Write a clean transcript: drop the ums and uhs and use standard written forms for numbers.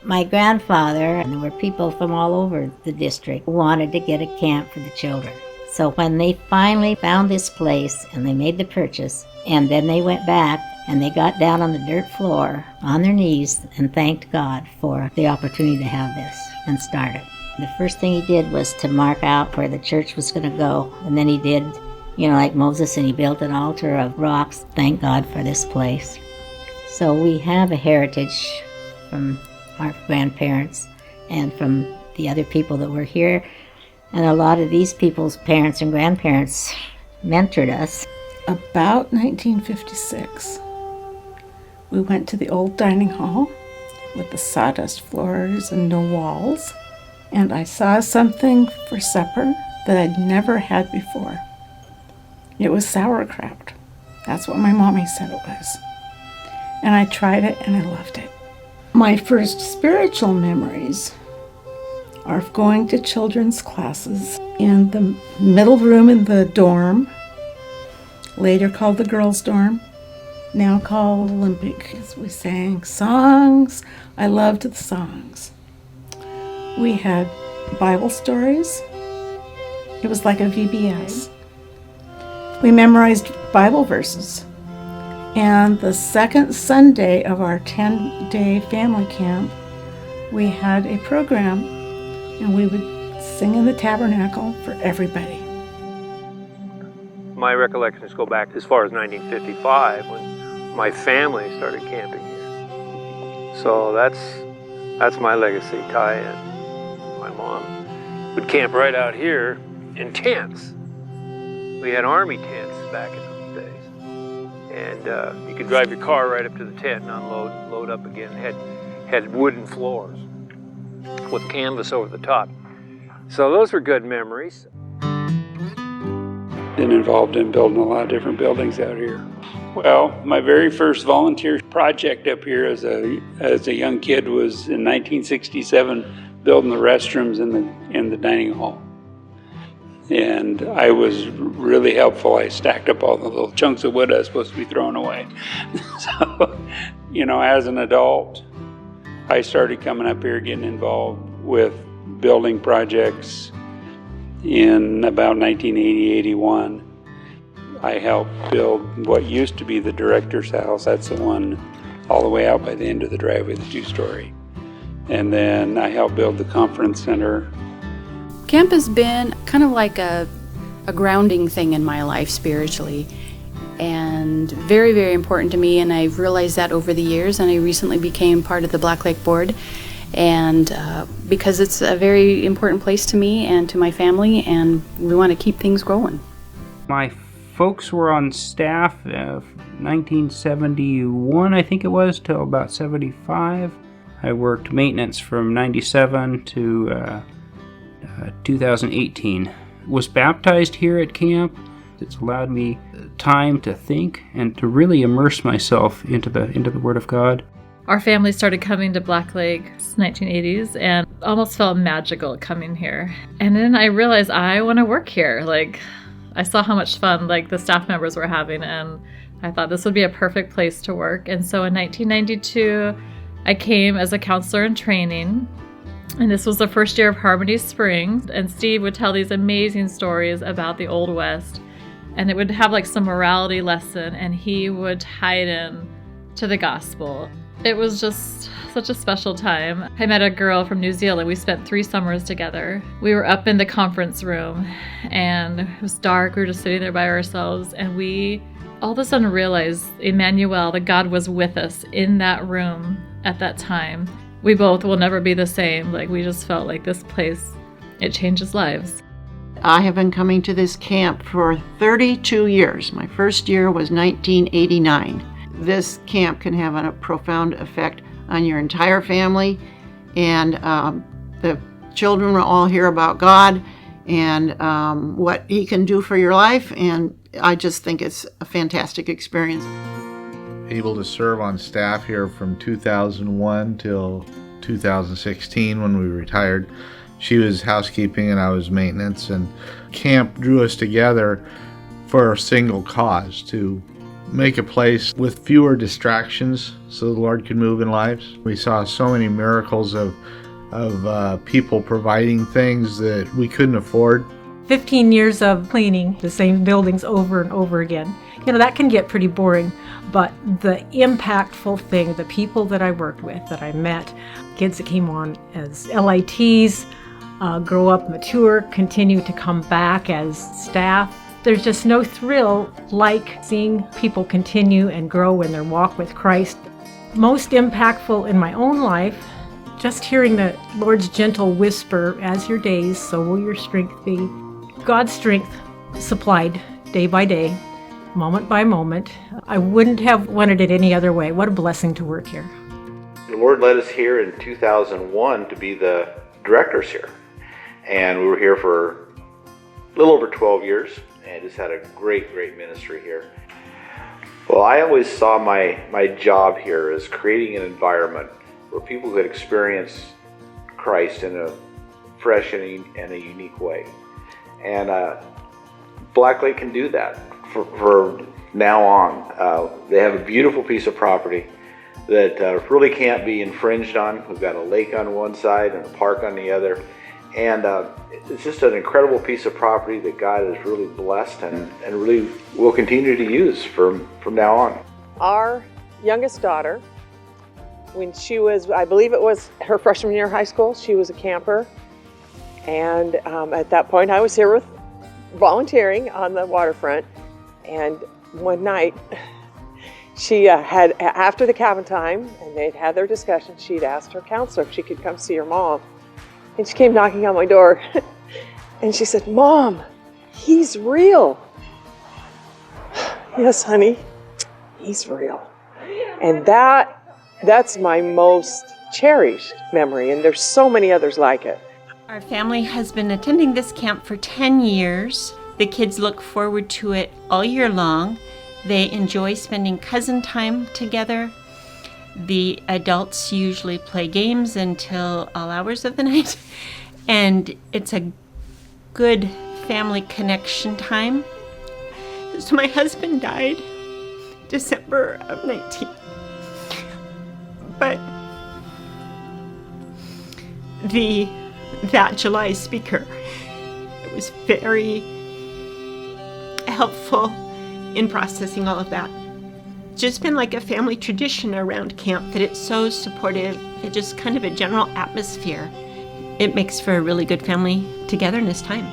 My grandfather, and there were people from all over the district, wanted to get a camp for the children. So when they finally found this place and they made the purchase, and then they went back and they got down on the dirt floor on their knees and thanked God for the opportunity to have this and start it. The first thing he did was to mark out where the church was going to go, and then he did, like Moses, and he built an altar of rocks. Thank God for this place. So we have a heritage from our grandparents and from the other people that were here. And a lot of these people's parents and grandparents mentored us. About 1956, we went to the old dining hall with the sawdust floors and no walls, and I saw something for supper that I'd never had before. It was sauerkraut. That's what my mommy said it was. And I tried it and I loved it. My first spiritual memories are of going to children's classes in the middle room in the dorm, later called the girls' dorm, now called Olympic. We sang songs. I loved the songs. We had Bible stories. It was like a VBS. We memorized Bible verses. And the second Sunday of our 10-day family camp, we had a program, and we would sing in the tabernacle for everybody. My recollections go back as far as 1955 when my family started camping here. So that's my legacy tie-in. My mom would camp right out here in tents. We had army tents back in those days. And you could drive your car right up to the tent and unload and load up again. Had wooden floors with canvas over the top. So those were good memories. Been involved in building a lot of different buildings out here. Well, my very first volunteer project up here as a young kid was in 1967, building the restrooms in the dining hall. And I was really helpful. I stacked up all the little chunks of wood I was supposed to be throwing away. So, as an adult, I started coming up here, getting involved with building projects in about 1980, 81. I helped build what used to be the director's house. That's the one all the way out by the end of the driveway, the two-story. And then I helped build the conference center. Camp has been kind of like a grounding thing in my life spiritually, and very, very important to me, and I've realized that over the years, and I recently became part of the Black Lake Board, and because it's a very important place to me and to my family, and we want to keep things going. My folks were on staff 1971, I think it was, till about 75. I worked maintenance from 97 to 2018. Was baptized here at camp. It's allowed me time to think and to really immerse myself into the Word of God. Our family started coming to Black Lake in the 1980s and almost felt magical coming here. And then I realized I want to work here. I saw how much fun the staff members were having, and I thought this would be a perfect place to work. And so in 1992, I came as a counselor in training. And this was the first year of Harmony Springs, and Steve would tell these amazing stories about the Old West, and it would have some morality lesson, and he would tie it in to the gospel. It was just such a special time. I met a girl from New Zealand. We spent 3 summers together. We were up in the conference room, and it was dark. We were just sitting there by ourselves, and we all of a sudden realized Emmanuel, that God was with us in that room at that time. We both will never be the same. We just felt like this place, it changes lives. I have been coming to this camp for 32 years. My first year was 1989. This camp can have a profound effect on your entire family, and the children will all hear about God and what He can do for your life, and I just think it's a fantastic experience. Able to serve on staff here from 2001 till 2016 when we retired. She was housekeeping and I was maintenance, and camp drew us together for a single cause, to make a place with fewer distractions so the Lord could move in lives. We saw so many miracles of people providing things that we couldn't afford. 15 years of cleaning the same buildings over and over again. That can get pretty boring, but the impactful thing, the people that I worked with, that I met, kids that came on as LITs, grow up, mature, continue to come back as staff. There's just no thrill like seeing people continue and grow in their walk with Christ. Most impactful in my own life, just hearing the Lord's gentle whisper, "As your days, so will your strength be." God's strength supplied day by day, moment by moment. I wouldn't have wanted it any other way. What a blessing to work here. The Lord led us here in 2001 to be the directors here. And we were here for a little over 12 years and just had a great ministry here. Well, I always saw my job here as creating an environment where people could experience Christ in a fresh and a unique way. And Black Lake can do that for now on. They have a beautiful piece of property that really can't be infringed on. We've got a lake on one side and a park on the other. And it's just an incredible piece of property that God has really blessed and really will continue to use from now on. Our youngest daughter, when she was, I believe it was her freshman year of high school, she was a camper. And at that point I was here with volunteering on the waterfront. And one night she had, after the cabin time, and they'd had their discussion, she'd asked her counselor if she could come see her mom. And she came knocking on my door and she said, "Mom, he's real." "Yes, honey, he's real." And that's my most cherished memory, and there's so many others like it. Our family has been attending this camp for 10 years. The kids look forward to it all year long. They enjoy spending cousin time together. The adults usually play games until all hours of the night, and it's a good family connection time. So my husband died December of 19, but that July speaker, it was very helpful in processing all of that. Just been like a family tradition around camp that it's so supportive. It's just kind of a general atmosphere. It makes for a really good family togetherness time.